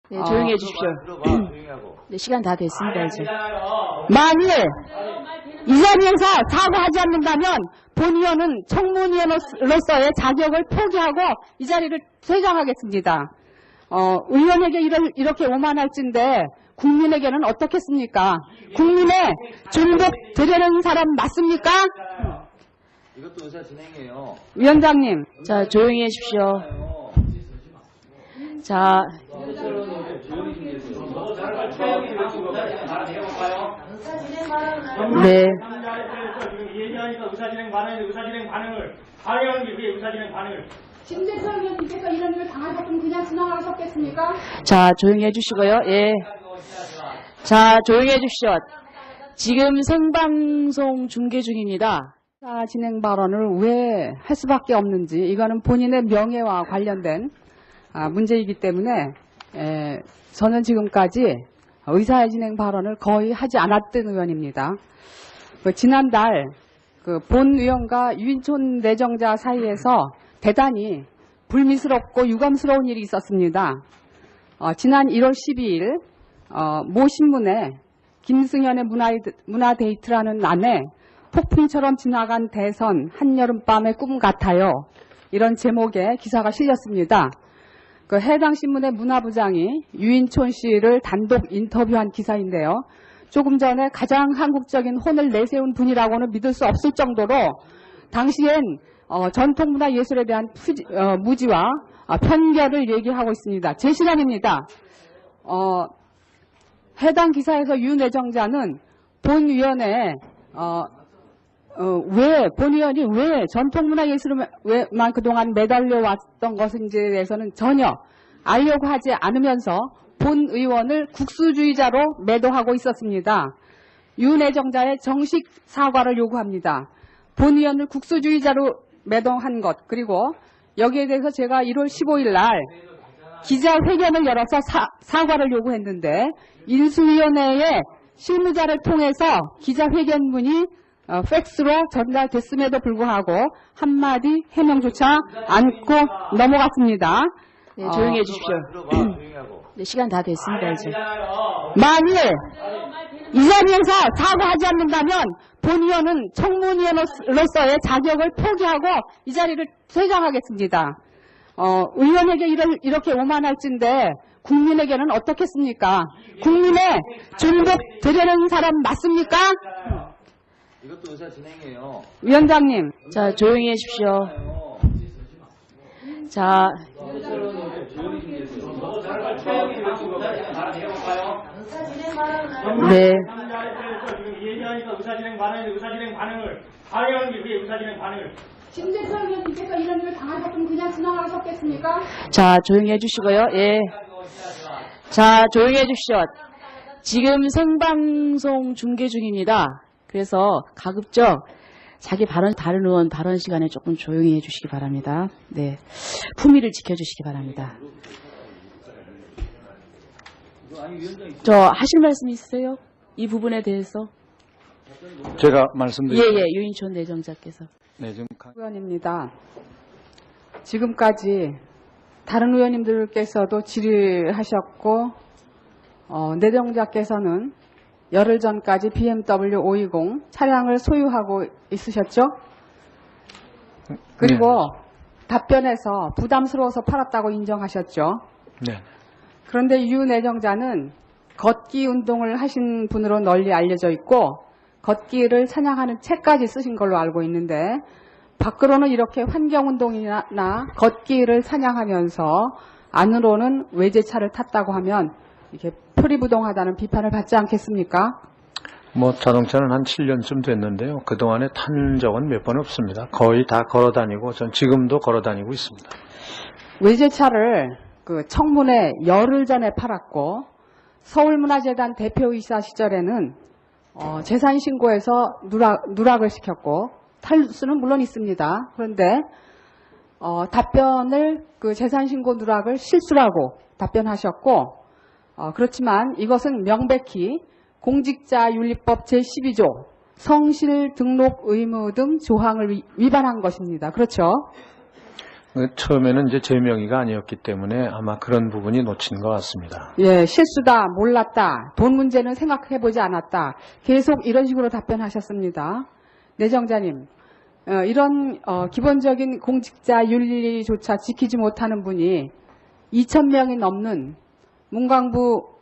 네, 조용히 해주십시오. 네, 시간 다 됐습니다, 이제. 만일 이 자리에서 사과하지 않는다면 본의원은 청문위원으로서의 자격을 포기하고 이 자리를 퇴장하겠습니다. 의원에게 이렇게 오만할진데 국민에게는 어떻겠습니까? 국민의 중복 되려는 사람 맞습니까? 이것도 의사 진행이에요. 위원장님. 자, 조용히 해주십시오. 자, 네. 얘기하니까 의사진행 반응을 방해하는 게 그게 의사진행 반응을. 김대철 의원님께서 이런 일을 당하셨으면 그냥 지나가셨겠습니까? 자, 조용히 해주시고요. 예. 자, 조용히 해주십시오. 지금 생방송 중계 중입니다. 진행 발언을 왜 할 수밖에 없는지 이거는 본인의 명예와 관련된 문제이기 때문에 저는 지금까지 의사진행 발언을 거의 하지 않았던 의원입니다. 지난달 본 의원과 유인촌 내정자 사이에서 대단히 불미스럽고 유감스러운 일이 있었습니다. 지난 1월 12일 모 신문에 김승현의 문화데이트라는 난에 폭풍처럼 지나간 대선 한여름밤의 꿈 같아요. 이런 제목의 기사가 실렸습니다. 해당 신문의 문화부장이 유인촌 씨를 단독 인터뷰한 기사인데요. 조금 전에 가장 한국적인 혼을 내세운 분이라고는 믿을 수 없을 정도로 당시엔 전통문화예술에 대한 무지와 편견을 얘기하고 있습니다. 제 시간입니다. 해당 기사에서 유 내정자는 본위원회 본위원이 왜 전통문화예술에만 그동안 매달려 왔던 것인지에 대해서는 전혀 알려고 하지 않으면서 본 의원을 국수주의자로 매도하고 있었습니다. 유 내정자의 정식 사과를 요구합니다. 본 의원을 국수주의자로 매도한 것, 그리고 여기에 대해서 제가 1월 15일 날 기자회견을 열어서 사과를 요구했는데 인수위원회의 실무자를 통해서 기자회견문이 팩스로 전달됐음에도 불구하고 한마디 해명조차 않고 넘어갔습니다. 네, 조용히 해주십시오. 네, 시간 다 됐습니다, 이제. 만일 이 자리에서 사과하지 않는다면 본의원은 청문위원으로서의 자격을 포기하고 이 자리를 퇴장하겠습니다. 의원에게 이렇게 오만할진데 국민에게는 어떻겠습니까? 국민의 중복 되려는 사람 맞습니까? 이것도 의사 진행이에요. 위원장님. 자, 조용히 해주십시오. 자, 네. 얘기하니까 의사진행 반응을 방해하는 게 그게 의사진행 반응을. 김대철 의원님께서 이런 일을 당하셨으면 그냥 지나가셨겠습니까? 자, 조용히 해주시고요. 예. 자, 조용히 해주십시오. 지금 생방송 중계 중입니다. 그래서 가급적 자기 다른 의원 발언 시간에 조금 조용히 해주시기 바랍니다. 네. 품위를 지켜주시기 바랍니다. 하실 말씀 있으세요? 이 부분에 대해서? 제가 말씀드릴게요. 예, 유인촌 내정자께서. 네, 지금 의원입니다. 지금까지 다른 의원님들께서도 질의하셨고 내정자께서는 열흘 전까지 BMW 520 차량을 소유하고 있으셨죠? 그리고 답변에서 부담스러워서 팔았다고 인정하셨죠? 네. 그런데 유 내정자는 걷기 운동을 하신 분으로 널리 알려져 있고 걷기를 찬양하는 책까지 쓰신 걸로 알고 있는데 밖으로는 이렇게 환경운동이나 걷기를 찬양하면서 안으로는 외제차를 탔다고 하면 이렇게 표리부동하다는 비판을 받지 않겠습니까? 자동차는 한 7년쯤 됐는데요. 그동안에 탄 적은 몇 번 없습니다. 거의 다 걸어다니고 전 지금도 걸어다니고 있습니다. 외제차를 청문회 열흘 전에 팔았고 서울문화재단 대표이사 시절에는 재산신고에서 누락을 시켰고 탈수는 물론 있습니다. 그런데 답변을 재산신고 누락을 실수라고 답변하셨고 그렇지만 이것은 명백히 공직자윤리법 제12조 성실 등록 의무 등 조항을 위반한 것입니다. 그렇죠? 처음에는 이제 제 명의가 아니었기 때문에 아마 그런 부분이 놓친 것 같습니다. 예, 실수다, 몰랐다, 돈 문제는 생각해보지 않았다. 계속 이런 식으로 답변하셨습니다. 내정자님, 이런 기본적인 공직자 윤리조차 지키지 못하는 분이 2,000명이 넘는 문광부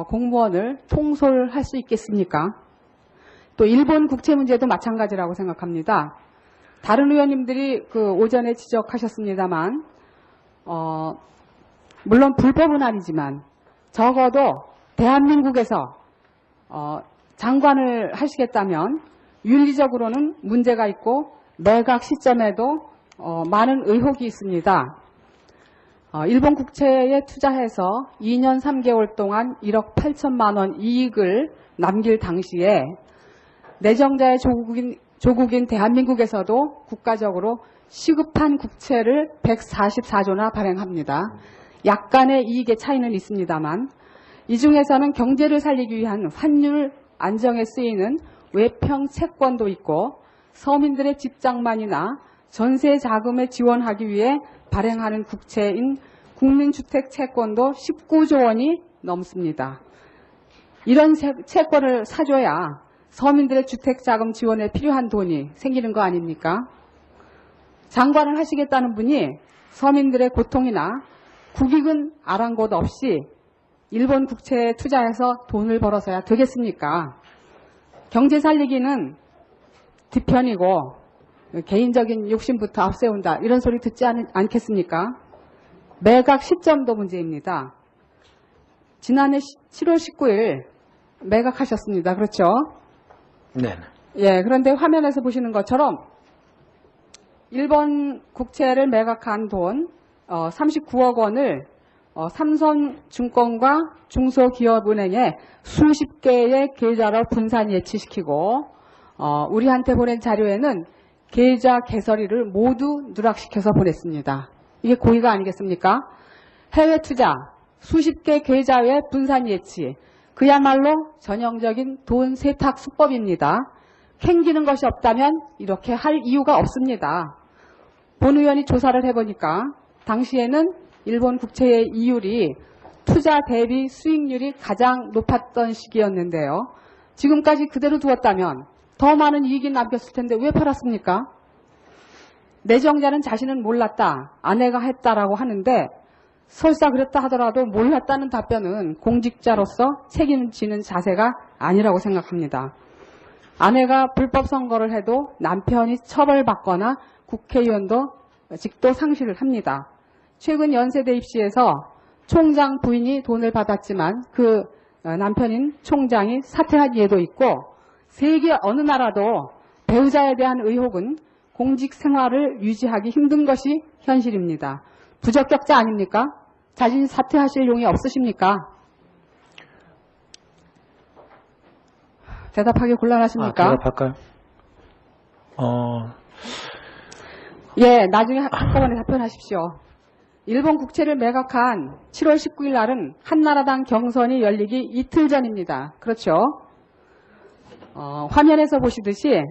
공무원을 통솔할 수 있겠습니까? 또 일본 국채 문제도 마찬가지라고 생각합니다. 다른 의원님들이 그 오전에 지적하셨습니다만, 물론 불법은 아니지만 적어도 대한민국에서 장관을 하시겠다면 윤리적으로는 문제가 있고 매각 시점에도 많은 의혹이 있습니다. 일본 국채에 투자해서 2년 3개월 동안 1억 8천만 원 이익을 남길 당시에 내정자의 조국인 대한민국에서도 국가적으로 시급한 국채를 144조나 발행합니다. 약간의 이익의 차이는 있습니다만 이 중에서는 경제를 살리기 위한 환율 안정에 쓰이는 외평 채권도 있고 서민들의 집장만이나 전세 자금에 지원하기 위해 발행하는 국채인 국민주택 채권도 19조 원이 넘습니다. 이런 채권을 사줘야 서민들의 주택자금 지원에 필요한 돈이 생기는 거 아닙니까? 장관을 하시겠다는 분이 서민들의 고통이나 국익은 아랑곳 없이 일본 국채에 투자해서 돈을 벌어서야 되겠습니까? 경제 살리기는 뒤편이고 개인적인 욕심부터 앞세운다 이런 소리 듣지 않겠습니까? 매각 시점도 문제입니다. 지난해 7월 19일 매각하셨습니다. 그렇죠? 네. 예, 그런데 화면에서 보시는 것처럼 일본 국채를 매각한 돈 39억 원을 삼성증권과 중소기업은행에 수십 개의 계좌로 분산 예치시키고 우리한테 보낸 자료에는 계좌 개설일을 모두 누락시켜서 보냈습니다. 이게 고의가 아니겠습니까? 해외 투자, 수십 개 계좌의 분산 예치, 그야말로 전형적인 돈 세탁 수법입니다. 캥기는 것이 없다면 이렇게 할 이유가 없습니다. 본 의원이 조사를 해보니까 당시에는 일본 국채의 이율이 투자 대비 수익률이 가장 높았던 시기였는데요. 지금까지 그대로 두었다면 더 많은 이익이 남겼을 텐데 왜 팔았습니까? 내정자는 자신은 몰랐다, 아내가 했다라고 하는데 설사 그랬다 하더라도 몰랐다는 답변은 공직자로서 책임지는 자세가 아니라고 생각합니다. 아내가 불법 선거를 해도 남편이 처벌받거나 국회의원도 직도 상실을 합니다. 최근 연세대 입시에서 총장 부인이 돈을 받았지만 그 남편인 총장이 사퇴한 예도 있고 세계 어느 나라도 배우자에 대한 의혹은 공직 생활을 유지하기 힘든 것이 현실입니다. 부적격자 아닙니까? 자신 사퇴하실 용이 없으십니까? 대답하기 곤란하십니까? 대답할까요? 예, 나중에 한꺼번에 답변하십시오. 일본 국채를 매각한 7월 19일 날은 한나라당 경선이 열리기 이틀 전입니다. 그렇죠? 화면에서 보시듯이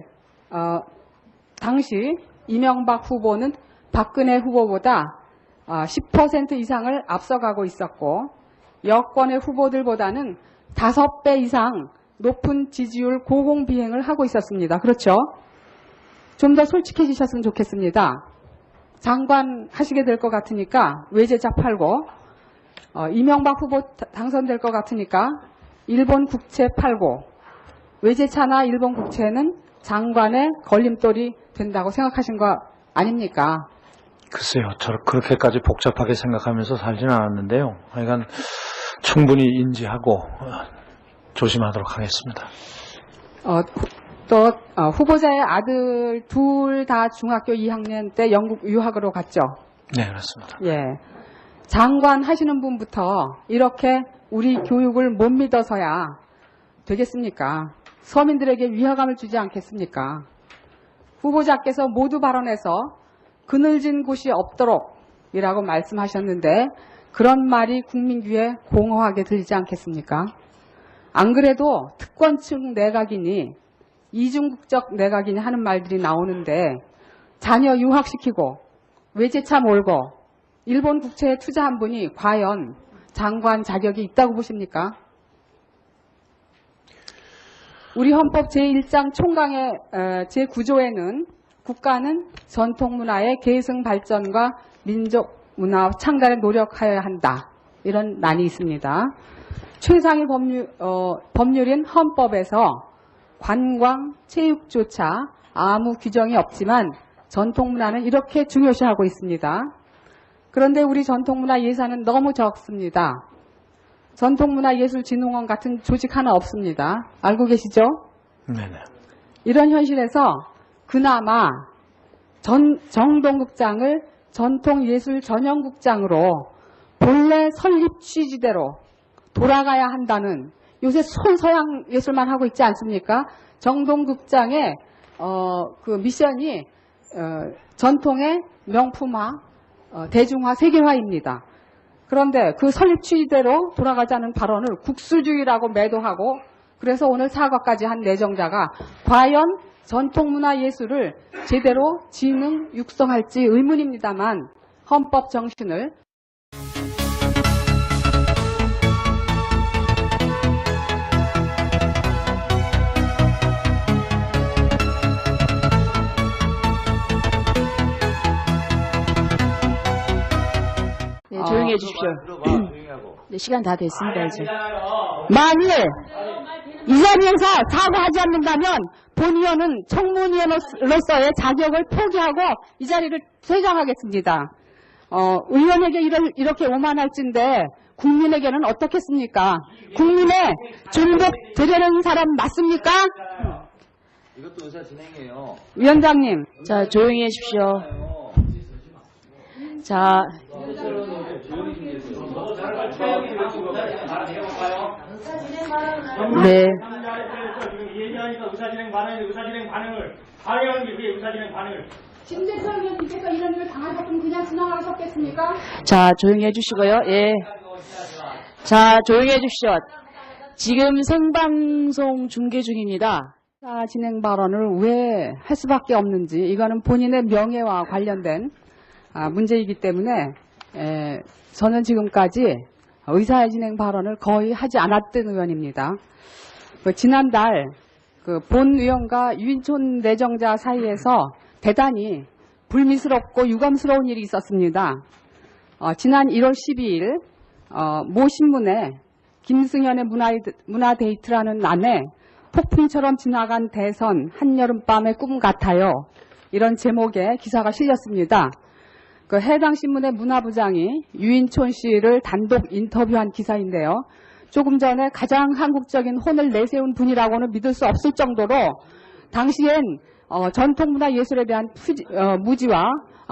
당시 이명박 후보는 박근혜 후보보다 10% 이상을 앞서가고 있었고 여권의 후보들보다는 5배 이상 높은 지지율 고공비행을 하고 있었습니다. 그렇죠? 좀 더 솔직해지셨으면 좋겠습니다. 장관 하시게 될 것 같으니까 외제차 팔고 이명박 후보 당선될 것 같으니까 일본 국채 팔고 외제차나 일본 국채는 장관의 걸림돌이 된다고 생각하신 거 아닙니까? 글쎄요, 저 그렇게까지 복잡하게 생각하면서 살지는 않았는데요. 하여간 충분히 인지하고 조심하도록 하겠습니다. 또 후보자의 아들 둘 다 중학교 2학년 때 영국 유학으로 갔죠. 네, 그렇습니다. 예, 장관 하시는 분부터 이렇게 우리 교육을 못 믿어서야 되겠습니까? 서민들에게 위화감을 주지 않겠습니까? 후보자께서 모두 발언해서 그늘진 곳이 없도록 이라고 말씀하셨는데 그런 말이 국민 귀에 공허하게 들리지 않겠습니까? 안 그래도 특권층 내각이니 이중국적 내각이니 하는 말들이 나오는데 자녀 유학시키고 외제차 몰고 일본 국채에 투자한 분이 과연 장관 자격이 있다고 보십니까? 우리 헌법 제1장 총강의 제9조에는 국가는 전통문화의 계승 발전과 민족 문화 창달에 노력하여야 한다. 이런 난이 있습니다. 최상위 법률인 헌법에서 관광, 체육조차 아무 규정이 없지만 전통문화는 이렇게 중요시하고 있습니다. 그런데 우리 전통문화 예산은 너무 적습니다. 전통문화예술진흥원 같은 조직 하나 없습니다. 알고 계시죠? 네네. 이런 현실에서 그나마 정동극장을 전통예술 전용극장으로 본래 설립 취지대로 돌아가야 한다는, 요새 손서양 예술만 하고 있지 않습니까? 정동극장의 그 미션이 전통의 명품화, 대중화, 세계화입니다. 그런데 그 설립 취지대로 돌아가자는 발언을 국수주의라고 매도하고, 그래서 오늘 사과까지 한 내정자가 과연 전통문화예술을 제대로 진흥, 육성할지 의문입니다만, 헌법 정신을 네, 조용히 해주십시오. 들어봐, 조용히 하고. 네, 시간 다 됐습니다, 이제. 만일 이 자리에서 사과하지 않는다면 본의원은 청문위원으로서의 자격을 포기하고 이 자리를 퇴장하겠습니다. 의원에게 이렇게 오만할진데 국민에게는 어떻겠습니까? 국민의 중복 되려는 사람 맞습니까? 이것도 의사 진행이에요. 위원장님, 자, 조용히 해주십시오. 자, 네. 지금 얘기하니까 의사진행 반응을 방해하는 게 그게 의사진행 반응을. 김재철 의원님께서 이런 일을 당하셨으면 그냥 지나가셨겠습니까? 자, 조용히 해주시고요. 예. 자, 조용히 해주십시오. 지금 생방송 중계 중입니다. 진행 발언을 왜 할 수밖에 없는지, 이거는 본인의 명예와 관련된 문제이기 때문에 저는 지금까지 의사진행 발언을 거의 하지 않았던 의원입니다. 지난달 본 의원과 유인촌 내정자 사이에서 대단히 불미스럽고 유감스러운 일이 있었습니다. 지난 1월 12일 모 신문에 김승현의 문화데이트라는 난에 폭풍처럼 지나간 대선 한여름밤의 꿈 같아요. 이런 제목의 기사가 실렸습니다. 해당 신문의 문화부장이 유인촌 씨를 단독 인터뷰한 기사인데요. 조금 전에 가장 한국적인 혼을 내세운 분이라고는 믿을 수 없을 정도로 당시엔 전통문화 예술에 대한 무지와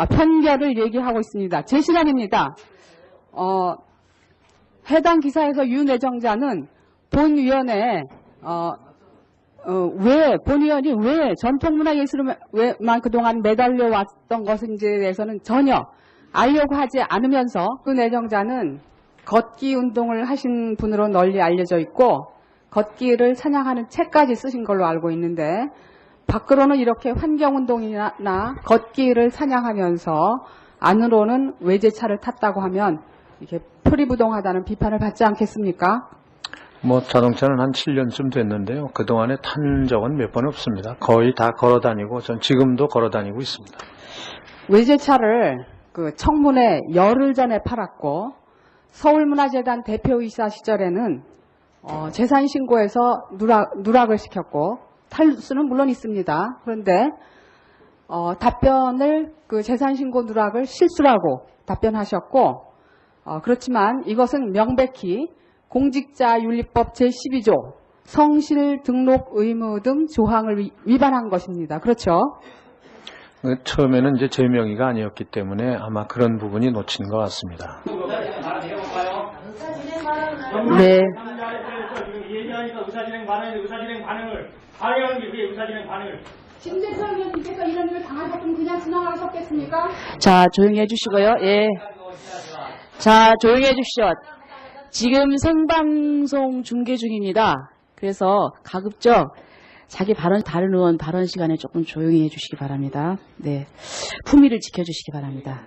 편견을 얘기하고 있습니다. 제 시간입니다. 해당 기사에서 유 내정자는 본위원회 본위원이 왜 전통문화 예술만 그동안 매달려 왔던 것인지에 대해서는 전혀 알려고 하지 않으면서, 그 내정자는 걷기 운동을 하신 분으로 널리 알려져 있고 걷기를 찬양하는 책까지 쓰신 걸로 알고 있는데, 밖으로는 이렇게 환경운동이나 걷기를 찬양하면서 안으로는 외제차를 탔다고 하면 이렇게 표리부동하다는 비판을 받지 않겠습니까? 자동차는 한 7년쯤 됐는데요. 그동안에 탄 적은 몇 번 없습니다. 거의 다 걸어 다니고, 전 지금도 걸어 다니고 있습니다. 외제차를 청문회 열흘 전에 팔았고, 서울문화재단 대표이사 시절에는 재산신고에서 누락을 시켰고, 탈수는 물론 있습니다. 그런데 답변을 재산신고 누락을 실수라고 답변하셨고, 그렇지만 이것은 명백히 공직자윤리법 제12조 성실 등록 의무 등 조항을 위반한 것입니다. 그렇죠? 처음에는 이제 제 명의가 아니었기 때문에 아마 그런 부분이 놓친 것 같습니다. 네. 지금 얘기하니까 의사진행 반응을 방해하는 게 그게 의사진행 반응을. 김재철 의원님께서 이런 일을 당하셨으면 그냥 지나가셨겠습니까? 자, 조용히 해주시고요. 예. 자, 조용히 해주십시오. 지금 생방송 중계 중입니다. 그래서 가급적 자기 발언, 다른 의원 발언 시간에 조금 조용히 해주시기 바랍니다. 네. 품위를 지켜주시기 바랍니다.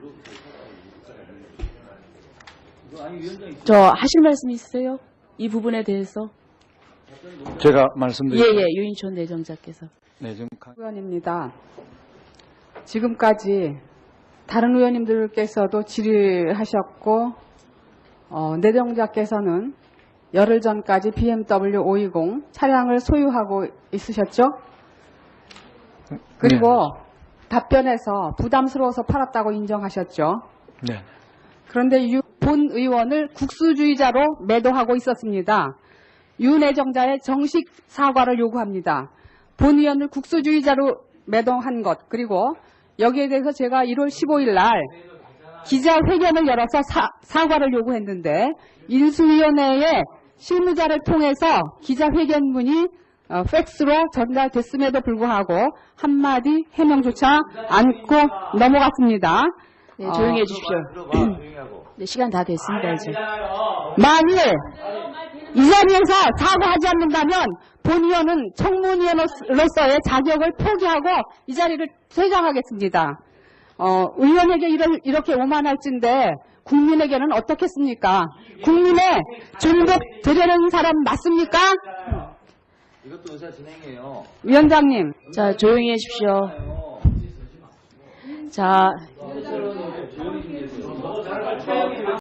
저 하실 말씀 있으세요? 이 부분에 대해서? 제가 말씀드린 예, 유인촌 내정자께서. 내정 의원입니다. 지금까지 다른 의원님들께서도 질의하셨고 내정자께서는 열흘 전까지 BMW 520 차량을 소유하고 있으셨죠? 그리고 답변에서 부담스러워서 팔았다고 인정하셨죠? 네. 그런데 본 의원을 국수주의자로 매도하고 있었습니다. 유 내정자의 정식 사과를 요구합니다. 본 의원을 국수주의자로 매도한 것, 그리고 여기에 대해서 제가 1월 15일 날 기자회견을 열어서 사과를 요구했는데 인수위원회의 실무자를 통해서 기자회견문이 팩스로 전달됐음에도 불구하고 한마디 해명조차 않고 넘어갔습니다. 네, 조용히 해주십시오. 들어봐, 조용히 하고. 네, 시간 다 됐습니다, 이제. 만일 이 자리에서 사과하지 않는다면 본 의원은 청문위원으로서의 자격을 포기하고 이 자리를 퇴장하겠습니다. 의원에게 이렇게 오만할진데 국민에게는 어떻겠습니까? 국민의 존복 되려는 사람 맞습니까? 이것도 의사 진행이에요. 위원장님, 자, 조용히 해주십시오. 자,